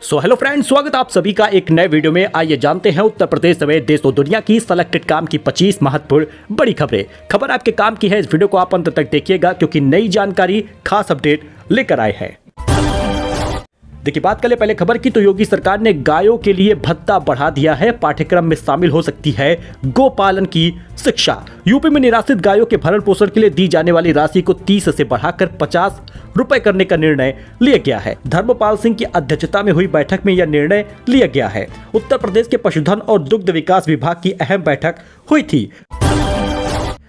So hello friends, स्वागत आप सभी का एक नए वीडियो में। आइए जानते हैं उत्तर प्रदेश समेत देश और दुनिया की सिलेक्टेड काम की 25 महत्वपूर्ण बड़ी खबरें। खबर आपके काम की है, इस वीडियो को आप अंत तक देखिएगा क्योंकि नई जानकारी, खास अपडेट लेकर आए हैं। देखिए, बात करें पहले खबर की तो योगी सरकार ने गायों के लिए भत्ता बढ़ा दिया है। पाठ्यक्रम में शामिल हो सकती है गोपालन की शिक्षा। यूपी में निराश्रित गायों के भरण पोषण के लिए दी जाने वाली राशि को 30 से बढ़ाकर 50 रुपए करने का निर्णय लिया गया है। धर्मपाल सिंह की अध्यक्षता में हुई बैठक में यह निर्णय लिया गया है। उत्तर प्रदेश के पशुधन और दुग्ध विकास विभाग की अहम बैठक हुई थी।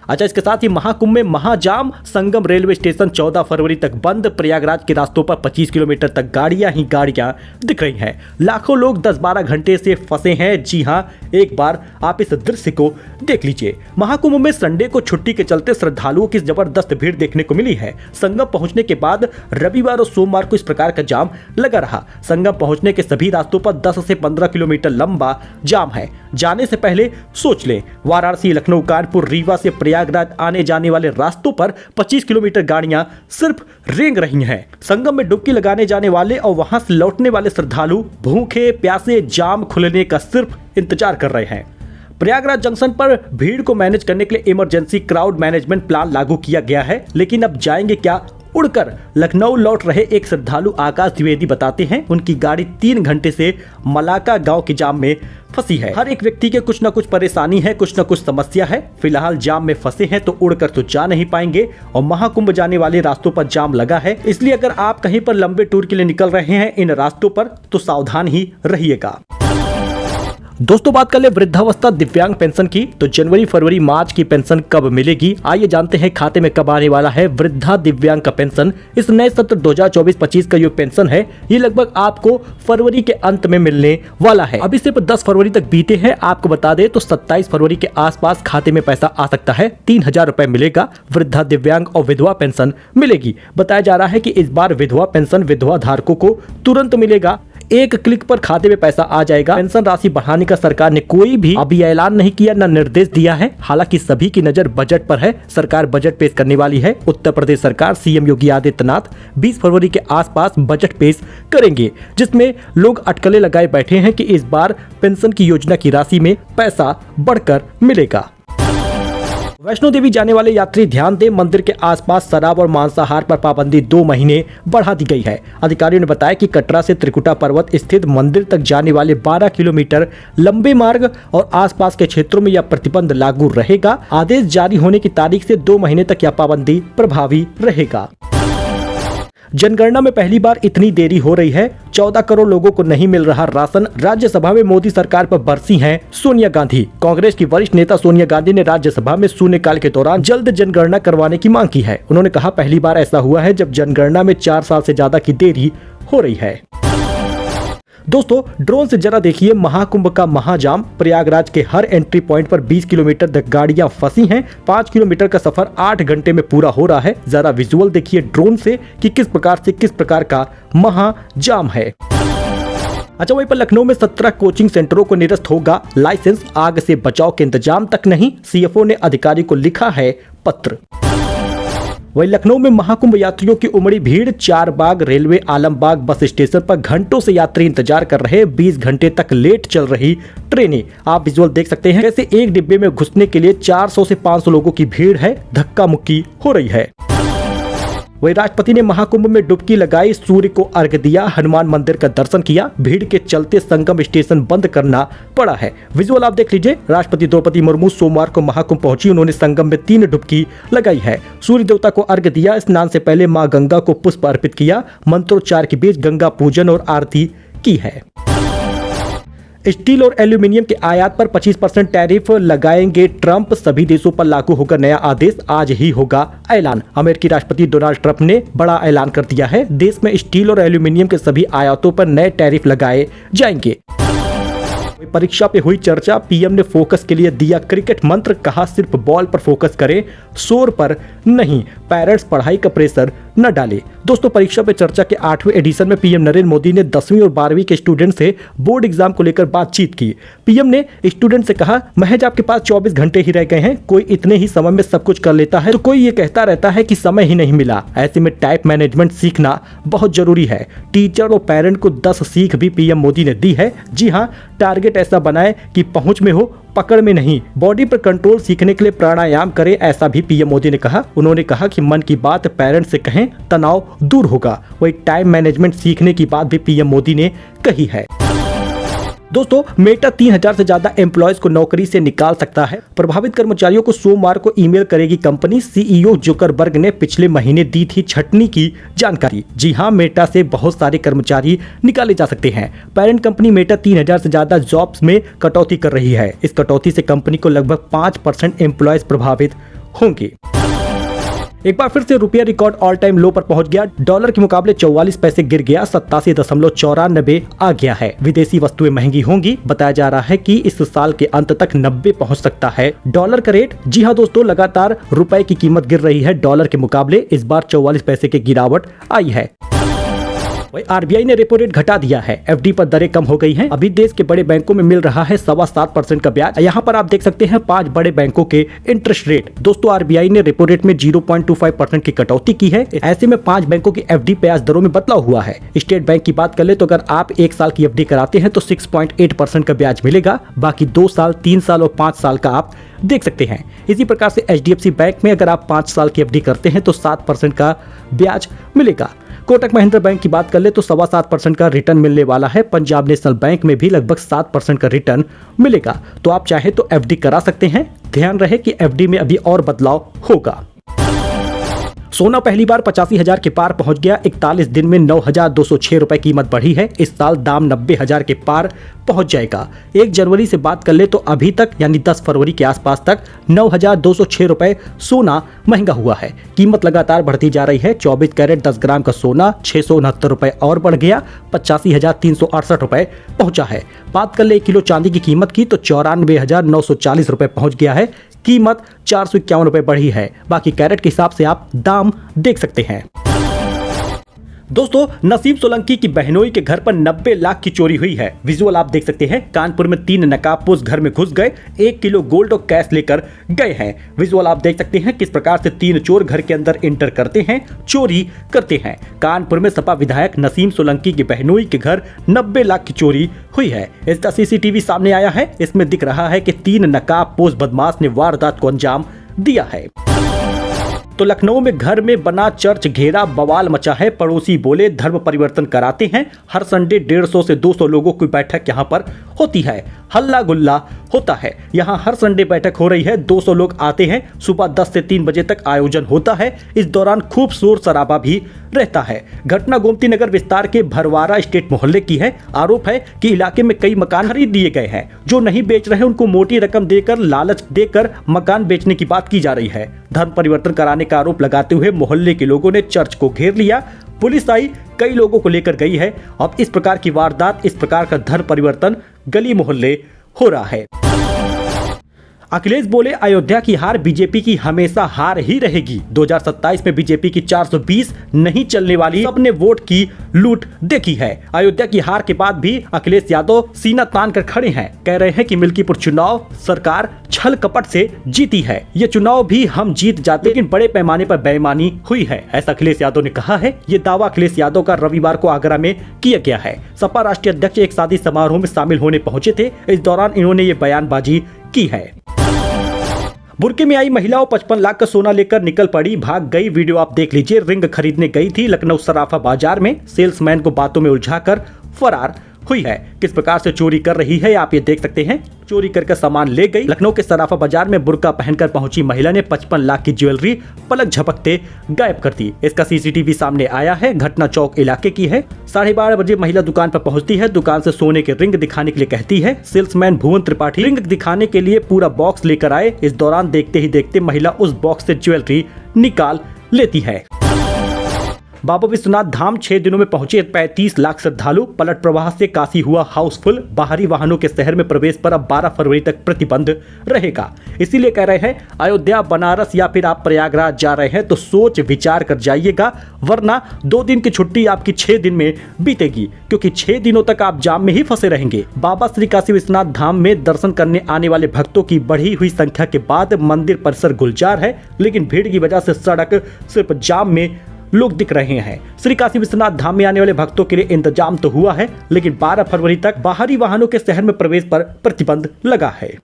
अच्छा, इसके साथ ही महाकुंभ में महाजाम। संगम रेलवे स्टेशन 14 फरवरी तक बंद। प्रयागराज के रास्तों पर 25 किलोमीटर तक गाड़ियां ही गाड़ियां दिख रही हैं। लाखों लोग 10-12 घंटे से फंसे हैं। जी हां, एक बार आप इस दृश्य को देख लीजिए। महाकुंभ में संडे को छुट्टी के चलते श्रद्धालुओं की जबरदस्त भीड़ देखने को मिली है। संगम पहुंचने के बाद रविवार और सोमवार को इस प्रकार का जाम लगा रहा। संगम पहुंचने के सभी रास्तों पर 10 से 15 किलोमीटर लंबा जाम है। जाने से पहले सोच लें, वाराणसी, लखनऊ, कानपुर, रीवा से प्रयागराज आने जाने वाले रास्तों पर 25 किलोमीटर गाड़ियां सिर्फ रेंग रही हैं। संगम में डुबकी लगाने जाने वाले और वहां से लौटने वाले श्रद्धालु भूखे प्यासे जाम खुलने का सिर्फ इंतजार कर रहे हैं। प्रयागराज जंक्शन पर भीड़ को मैनेज करने के लिए इमरजेंसी क्राउड मैनेजमेंट प्लान लागू किया गया है। लेकिन अब जाएंगे क्या? उड़कर लखनऊ लौट रहे एक श्रद्धालु आकाश द्विवेदी बताते हैं, उनकी गाड़ी 3 घंटे से मलाका गांव के जाम में फंसी है। हर एक व्यक्ति के कुछ न कुछ परेशानी है, कुछ न कुछ समस्या है। फिलहाल जाम में फंसे हैं तो उड़कर तो जा नहीं पाएंगे और महाकुंभ जाने वाले रास्तों पर जाम लगा है। इसलिए अगर आप कहीं पर लंबे टूर के लिए निकल रहे हैं इन रास्तों पर तो सावधान ही रहिएगा। दोस्तों, बात कर ले वृद्धावस्था दिव्यांग पेंशन की तो जनवरी, फरवरी, मार्च की पेंशन कब मिलेगी? आइए जानते हैं खाते में कब आने वाला है वृद्धा दिव्यांग का पेंशन। इस नए सत्र 2024-25 का जो पेंशन है ये लगभग आपको फरवरी के अंत में मिलने वाला है। अभी सिर्फ 10 फरवरी तक बीते हैं। आपको बता दें तो 27 फरवरी के आसपास खाते में पैसा आ सकता है। 3000 रुपए मिलेगा। वृद्धा दिव्यांग और विधवा पेंशन मिलेगी। बताया जा रहा है कि इस बार विधवा पेंशन विधवा धारकों को तुरंत मिलेगा। एक क्लिक पर खाते में पैसा आ जाएगा। पेंशन राशि बढ़ाने का सरकार ने कोई भी अभी ऐलान नहीं किया, न निर्देश दिया है। हालांकि सभी की नजर बजट पर है। सरकार बजट पेश करने वाली है। उत्तर प्रदेश सरकार सीएम योगी आदित्यनाथ 20 फरवरी के आसपास बजट पेश करेंगे, जिसमें लोग अटकलें लगाए बैठे हैं कि इस बार पेंशन की योजना की राशि में पैसा बढ़कर मिलेगा। वैष्णो देवी जाने वाले यात्री ध्यान दें, मंदिर के आसपास शराब और मांसाहार पर पाबंदी 2 महीने बढ़ा दी गई है। अधिकारियों ने बताया कि कटरा से त्रिकुटा पर्वत स्थित मंदिर तक जाने वाले 12 किलोमीटर लंबे मार्ग और आसपास के क्षेत्रों में यह प्रतिबंध लागू रहेगा। आदेश जारी होने की तारीख से 2 महीने तक यह पाबंदी प्रभावी रहेगा। जनगणना में पहली बार इतनी देरी हो रही है। 14 करोड़ लोगों को नहीं मिल रहा राशन। राज्यसभा में मोदी सरकार पर बरसी हैं सोनिया गांधी। कांग्रेस की वरिष्ठ नेता सोनिया गांधी ने राज्यसभा में शून्यकाल के दौरान जल्द जनगणना करवाने की मांग की है। उन्होंने कहा, पहली बार ऐसा हुआ है जब जनगणना में 4 साल से ज्यादा की देरी हो रही है। दोस्तों, ड्रोन से जरा देखिए महाकुंभ का महाजाम। प्रयागराज के हर एंट्री पॉइंट पर 20 किलोमीटर तक गाड़ियां फंसी हैं। 5 किलोमीटर का सफर 8 घंटे में पूरा हो रहा है। जरा विजुअल देखिए ड्रोन से कि किस प्रकार का महाजाम है। अच्छा, वहीं पर लखनऊ में 17 कोचिंग सेंटरों को निरस्त होगा लाइसेंस। आग से बचाव के इंतजाम तक नहीं, सीएफओ ने अधिकारी को लिखा है पत्र। वहीं लखनऊ में महाकुंभ यात्रियों की उमड़ी भीड़। 4 बाग रेलवे आलमबाग बस स्टेशन पर घंटों से यात्री इंतजार कर रहे। 20 घंटे तक लेट चल रही ट्रेनें। आप विजुअल देख सकते हैं कैसे एक डिब्बे में घुसने के लिए 400 से 500 लोगों की भीड़ है। धक्का मुक्की हो रही है। वही राष्ट्रपति ने महाकुंभ में डुबकी लगाई, सूर्य को अर्घ्य दिया, हनुमान मंदिर का दर्शन किया। भीड़ के चलते संगम स्टेशन बंद करना पड़ा है। विजुअल आप देख लीजिए। राष्ट्रपति द्रौपदी मुर्मू सोमवार को महाकुंभ पहुंची। उन्होंने संगम में 3 डुबकी लगाई है। सूर्य देवता को अर्घ्य दिया। स्नान से पहले मां गंगा को पुष्प अर्पित किया। मंत्रोच्चार के बीच गंगा पूजन और आरती की है। स्टील और एल्यूमिनियम के आयात पर 25% टैरिफ लगाएंगे ट्रंप। सभी देशों पर लागू होगा नया आदेश। आज ही होगा ऐलान। अमेरिकी राष्ट्रपति डोनाल्ड ट्रंप ने बड़ा ऐलान कर दिया है। देश में स्टील और एल्यूमिनियम के सभी आयातों पर नए टैरिफ लगाए जाएंगे। परीक्षा पे हुई चर्चा। पीएम ने फोकस के लिए दिया क्रिकेट मंत्र। कहा, सिर्फ बॉल पर फोकस करें, शोर पर नहीं। पेरेंट्स पढ़ाई का प्रेशर न डालें। दोस्तों, परीक्षा पे चर्चा के 8वें एडिशन में पीएम नरेंद्र मोदी ने 10वीं और 12वीं के स्टूडेंट से बोर्ड एग्जाम को लेकर बातचीत की। पीएम ने स्टूडेंट से कहा, महज आपके पास 24 घंटे ही रह गए हैं, कोई इतने ही समय में सब कुछ कर लेता है तो कोई ये कहता रहता है कि समय ही नहीं मिला। ऐसे में टाइम मैनेजमेंट सीखना बहुत जरूरी है। टीचर और पेरेंट को 10 सीख भी पीएम मोदी ने दी है। जी हाँ, टारगेट ऐसा बनाए कि पहुंच में हो, पकड़ में नहीं। बॉडी पर कंट्रोल सीखने के लिए प्राणायाम करें, ऐसा भी पीएम मोदी ने कहा। उन्होंने कहा कि मन की बात पेरेंट्स से कहें, तनाव दूर होगा। वही टाइम मैनेजमेंट सीखने की बात भी पीएम मोदी ने कही है। दोस्तों, मेटा 3000 से ज्यादा एम्प्लॉयज को नौकरी से निकाल सकता है। प्रभावित कर्मचारियों को सोमवार को ईमेल करेगी कंपनी। सीईओ जुकरबर्ग ने पिछले महीने दी थी छटनी की जानकारी। जी हां, मेटा से बहुत सारे कर्मचारी निकाले जा सकते हैं। पेरेंट कंपनी मेटा 3000 से ज्यादा जॉब्स में कटौती कर रही है। इस कटौती से कंपनी को लगभग 5% एम्प्लॉयज प्रभावित होंगे। एक बार फिर से रुपया रिकॉर्ड ऑल टाइम लो पर पहुंच गया। डॉलर के मुकाबले 44 पैसे गिर गया, 87.94 आ गया है। विदेशी वस्तुएं महंगी होंगी। बताया जा रहा है कि इस साल के अंत तक 90 पहुंच सकता है डॉलर का रेट। जी हां दोस्तों, लगातार रुपए की कीमत गिर रही है डॉलर के मुकाबले। इस बार 44 पैसे की गिरावट आई है। वही आरबीआई ने रेपो रेट घटा दिया है। एफडी पर दरें कम हो गई हैं। अभी देश के बड़े बैंकों में मिल रहा है 7.25% का ब्याज। यहाँ पर आप देख सकते हैं 5 बड़े बैंकों के इंटरेस्ट रेट। दोस्तों, आरबीआई ने रेपो रेट में 0.25% की कटौती की है। ऐसे में 5 बैंकों की एफडी ब्याज दरों में बदलाव हुआ है। स्टेट बैंक की बात कर ले तो अगर आप 1 साल की एफडी कराते हैं तो 6.8% का ब्याज मिलेगा। बाकी 2 साल, 3 साल और 5 साल का आप देख सकते हैं। इसी प्रकार से एचडीएफसी बैंक में अगर आप 5 साल की एफडी करते हैं तो 7% का ब्याज मिलेगा। कोटक महिंद्रा बैंक की बात कर ले तो 7.25% का रिटर्न मिलने वाला है। पंजाब नेशनल बैंक में भी लगभग 7% का रिटर्न मिलेगा। तो आप चाहे तो एफडी करा सकते हैं। ध्यान रहे कि एफडी में अभी और बदलाव होगा। सोना पहली बार 85,000 के पार पहुंच गया। 41 दिन में 9,206 रुपए कीमत बढ़ी है। इस साल दाम 90,000 के पार पहुंच जाएगा। 1 जनवरी से बात कर ले तो अभी तक यानी 10 फरवरी के आसपास तक 9,206 रुपए सोना महंगा हुआ है। कीमत लगातार बढ़ती जा रही है। 24 कैरेट 10 ग्राम का सोना 669 रुपए और बढ़ गया, 85,368 रुपए पहुंचा है। बात कर ले 1 किलो चांदी की कीमत की तो 94,940 रुपए पहुंच गया है। कीमत 451 रुपए बढ़ी है। बाकी कैरेट के हिसाब से आप दाम देख सकते हैं। दोस्तों, नसीम सोलंकी की बहनोई के घर पर 90 लाख की चोरी हुई है। विजुअल आप देख सकते हैं। कानपुर में 3 नकाबपोश घर में घुस गए, 1 किलो गोल्ड और कैश लेकर गए हैं। विजुअल आप देख सकते हैं किस प्रकार से 3 चोर घर के अंदर इंटर करते हैं, चोरी करते हैं। कानपुर में सपा विधायक नसीम सोलंकी की बहनोई के घर 90 लाख की चोरी हुई है। इसका सीसीटीवी सामने आया है। इसमें दिख रहा है कि 3 नकाबपोश बदमाश ने वारदात को अंजाम दिया है। तो लखनऊ में घर में बना चर्च घेरा, बवाल मचा है। पड़ोसी बोले धर्म परिवर्तन कराते हैं। हर संडे 150 से 200 लोगों की बैठक यहां पर होती है। हल्ला गुल्ला होता है। यहां हर संडे बैठक हो रही है। 200 लोग आते हैं। सुबह 10 से 3 बजे तक आयोजन होता है। इस दौरान खूब शोर शराबा भी रहता है। घटना गोमती नगर विस्तार के भरवारा स्टेट मोहल्ले की है। आरोप है कि इलाके में कई मकान खरीद लिए गए हैं। जो नहीं बेच रहे उनको मोटी रकम देकर, लालच देकर मकान बेचने की बात की जा रही है। धर्म परिवर्तन कराने का आरोप लगाते हुए मोहल्ले के लोगों ने चर्च को घेर लिया। पुलिस आई, कई लोगों को लेकर गई है। अब इस प्रकार की वारदात, इस प्रकार का धर्म परिवर्तन गली मोहल्ले हो रहा है। अखिलेश बोले अयोध्या की हार बीजेपी की हमेशा हार ही रहेगी। 2027 में बीजेपी की 420 नहीं चलने वाली। सबने वोट की लूट देखी है। अयोध्या की हार के बाद भी अखिलेश यादव सीना तान कर खड़े हैं। कह रहे हैं कि मिल्कीपुर चुनाव सरकार छल कपट से जीती है। ये चुनाव भी हम जीत जाते, लेकिन बड़े पैमाने पर बेईमानी हुई है, ऐसा अखिलेश यादव ने कहा है। ये दावा अखिलेश यादव का रविवार को आगरा में किया गया है। सपा राष्ट्रीय अध्यक्ष एक शादी समारोह में शामिल होने पहुंचे थे। इस दौरान इन्होंने ये बयानबाजी की है। बुर्के में आई महिला और 55 लाख का सोना लेकर निकल पड़ी, भाग गई। वीडियो आप देख लीजिए। रिंग खरीदने गई थी लखनऊ सराफा बाजार में। सेल्समैन को बातों में उलझाकर फरार हुई है। किस प्रकार से चोरी कर रही है आप ये देख सकते हैं। चोरी करके सामान ले गई। लखनऊ के सराफा बाजार में बुर्का पहनकर पहुंची महिला ने 55 लाख की ज्वेलरी पलक झपकते गायब कर दी। इसका सीसीटीवी सामने आया है। घटना चौक इलाके की है। 12:30 बजे महिला दुकान पर पहुंचती है। दुकान से सोने के रिंग दिखाने के लिए कहती है। सेल्समैन भुवन त्रिपाठी रिंग दिखाने के लिए पूरा बॉक्स लेकर आए। इस दौरान देखते ही देखते महिला उस बॉक्स से ज्वेलरी निकाल लेती है। बाबा विश्वनाथ धाम 6 दिनों में पहुंचे 35 लाख श्रद्धालु। पलट प्रवाह से काशी हुआ हाउसफुल। बाहरी वाहनों के शहर में प्रवेश पर अब 12 फरवरी तक प्रतिबंध रहेगा। इसीलिए कह रहे हैं अयोध्या, बनारस या फिर आप प्रयागराज जा रहे हैं तो सोच विचार कर जाइएगा, वरना 2 दिन की छुट्टी आपकी 6 दिन में बीतेगी, क्योंकि 6 दिनों तक आप जाम में ही फंसे रहेंगे। बाबा श्री काशी विश्वनाथ धाम में दर्शन करने आने वाले भक्तों की बढ़ी हुई संख्या के बाद मंदिर परिसर गुलजार है, लेकिन भीड़ की वजह से सड़क सिर्फ जाम में लोग दिख रहे हैं। श्री काशी विश्वनाथ धाम में आने वाले भक्तों के लिए इंतजाम तो हुआ है, लेकिन 12 फरवरी तक बाहरी वाहनों के शहर में प्रवेश पर प्रतिबंध लगा है।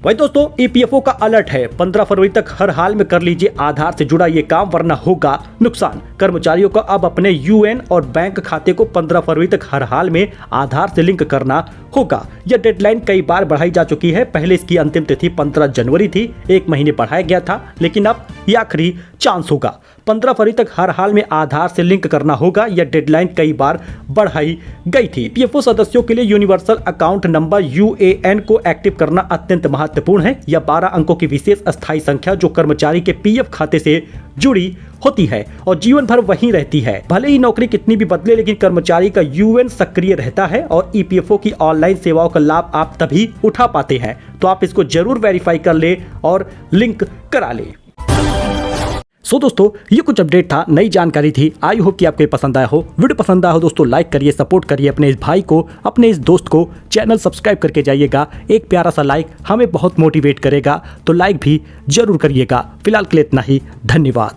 वही दोस्तों, ईपीएफओ का अलर्ट है, 15 फरवरी तक हर हाल में कर लीजिए आधार से जुड़ा ये काम, वरना होगा नुकसान। कर्मचारियों को अब अपने यूएन और बैंक खाते को 15 फरवरी तक हर हाल में आधार से लिंक करना होगा। यह डेडलाइन कई बार बढ़ाई जा चुकी है। पहले इसकी अंतिम तिथि 15 जनवरी थी, 1 महीने बढ़ाया गया था, लेकिन अब यह आखिरी चांस होगा। 15 फरवरी तक हर हाल में आधार से लिंक करना होगा। यह डेडलाइन कई बार बढ़ाई गई थी। पीएफओ सदस्यों के लिए यूनिवर्सल अकाउंट नंबर यूएएन को एक्टिव करना अत्यंत महत्वपूर्ण है। यह 12 अंकों की विशेष अस्थायी संख्या जो कर्मचारी के पीएफ खाते से जुड़ी होती है और जीवन भर वहीं रहती है। भले ही नौकरी कितनी भी बदले, लेकिन कर्मचारी का यूएन सक्रिय रहता है और ईपीएफओ की ऑनलाइन सेवाओं का लाभ आप तभी उठा पाते हैं। तो आप इसको जरूर वेरीफाई कर ले और लिंक करा ले। सो दोस्तों, ये कुछ अपडेट था, नई जानकारी थी। आई होप कि आपको पसंद आया हो। वीडियो पसंद आया हो दोस्तों, लाइक करिए, सपोर्ट करिए अपने इस भाई को, अपने इस दोस्त को। चैनल सब्सक्राइब करके जाइएगा। एक प्यारा सा लाइक हमें बहुत मोटिवेट करेगा, तो लाइक भी जरूर करिएगा। फिलहाल के लिए इतना ही, धन्यवाद।